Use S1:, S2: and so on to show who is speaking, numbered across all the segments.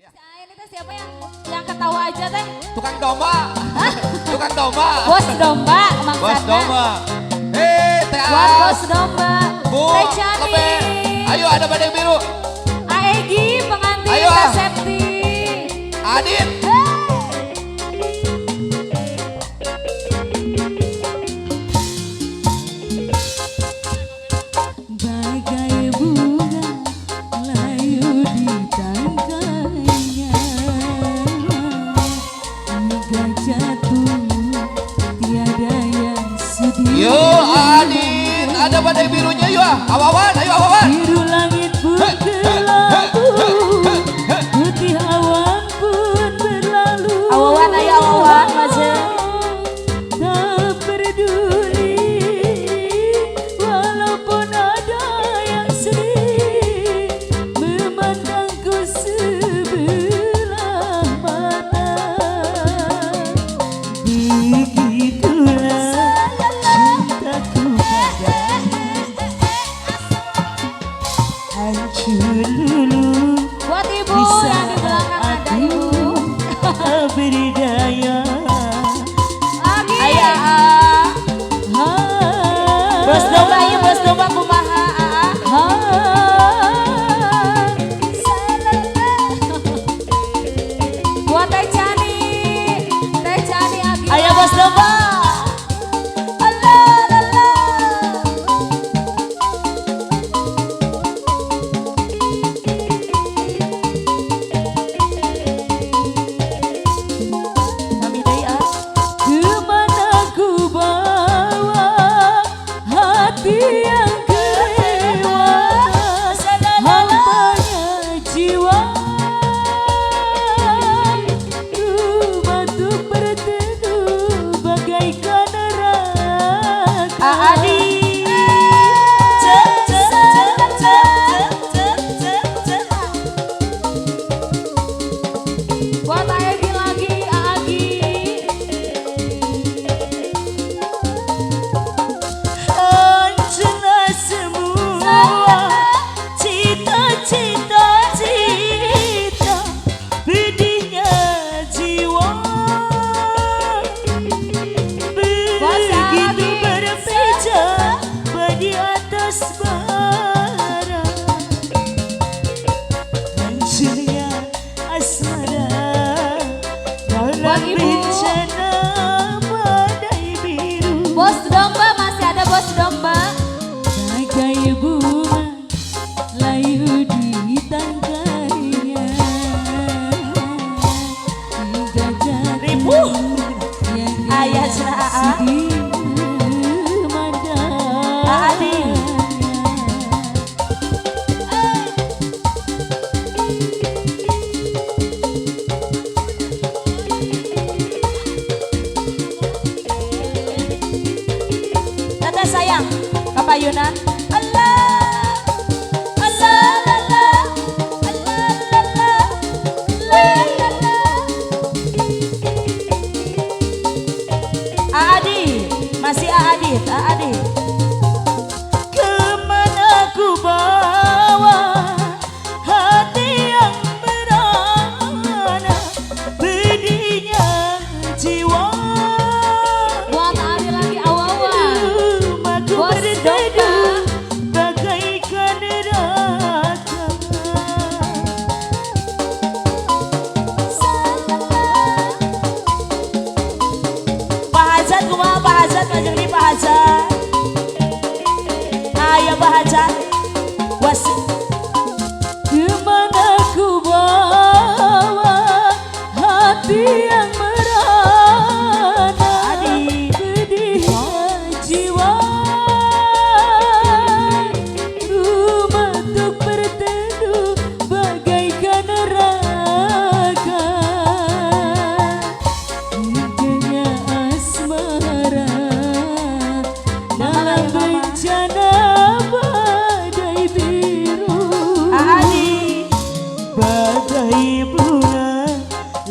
S1: Ini teh siapa yang ketawa aja teh?
S2: Tukang domba. Tukang domba.
S1: Bos domba maksudnya.
S2: Bos domba. Hei, Teh
S1: Buat
S2: As.
S1: bos domba.
S2: Bu,
S1: Teh Chani.
S2: Lepe. Ayo ada badai biru.
S1: Aegi pengantin
S2: Ayo,
S1: Teh
S2: ah.
S1: Septi.
S2: Adit.
S1: Bagai bunga layu di tangkainya, hingga jatuh tiada yang sedih.
S2: Yo Adit, ada badai birunya yuk. Awawan, ayo awawan.
S1: Biru langit pun berlalu, putih awan pun berlalu. Awawan ayo awawan maje. Tak peduli walaupun ada yang sedih memandangku sebelah mata. Begitulah cintaku padamu, hancur lulu. Buat ibu yang di belakang ada ibu. Berdaya. Ayah, bos domba, ayo bos domba kumaha. Buat Teh Chani Agi. Ayo bos domba. Kemana ku bawa hati yang kecewa, hambanya jiwa. Ku batuk berteduh bagaikan neraka. Adi. Buat Agi lagi, Agi. Hancurlah semua cita-cita, pedihnya jiwa. Begitu berpijak di atas bara, hancurnya asmara dalam bencana badai biru. Bos domba, masih ada bos domba. Bagai bunga layu di tangkainya, hingga jatuh yang ayah sedih memandang. Adi. Tata sayang, kapayunan. Allah, Allah, Allah, Allah, Allah, Allah. Adi, masih Adit, Adit. Kemana ku bawa hati yang merana, pedihnya jiwa. Buat Adi lagi awawan. Rumahku berteduh bagaikan neraka. Pak Hajat kumaha Pak Hajat, ngajeng di Pak Hajat. Ayo Pak Hajat. Wasi. Kemana ku bawa hati yang merana, pedihnya jiwa. Rumah untuk berteduh bagaikan neraka, hingga asmara dalam bencana badai biru. Bagai bunga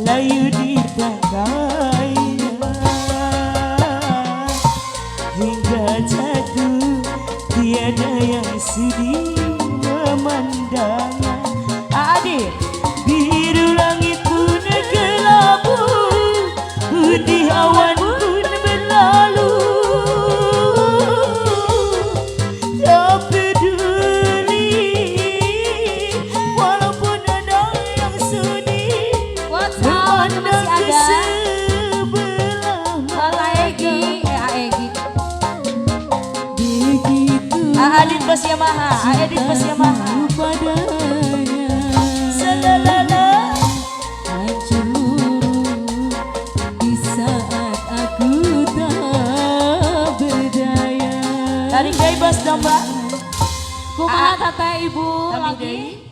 S1: layu di tangkainya, hingga jatuh tiada yang sedih memandangnya. Adit, biru langit Adit Bos Yamaha, Adit Bos Yamaha.
S3: Padanya
S1: Selelele.
S3: hancur di saat aku tak berdaya.
S1: Dari Gay Bos Domba.
S3: Kumaha tata ibu
S1: Kami
S3: lagi?
S1: deui.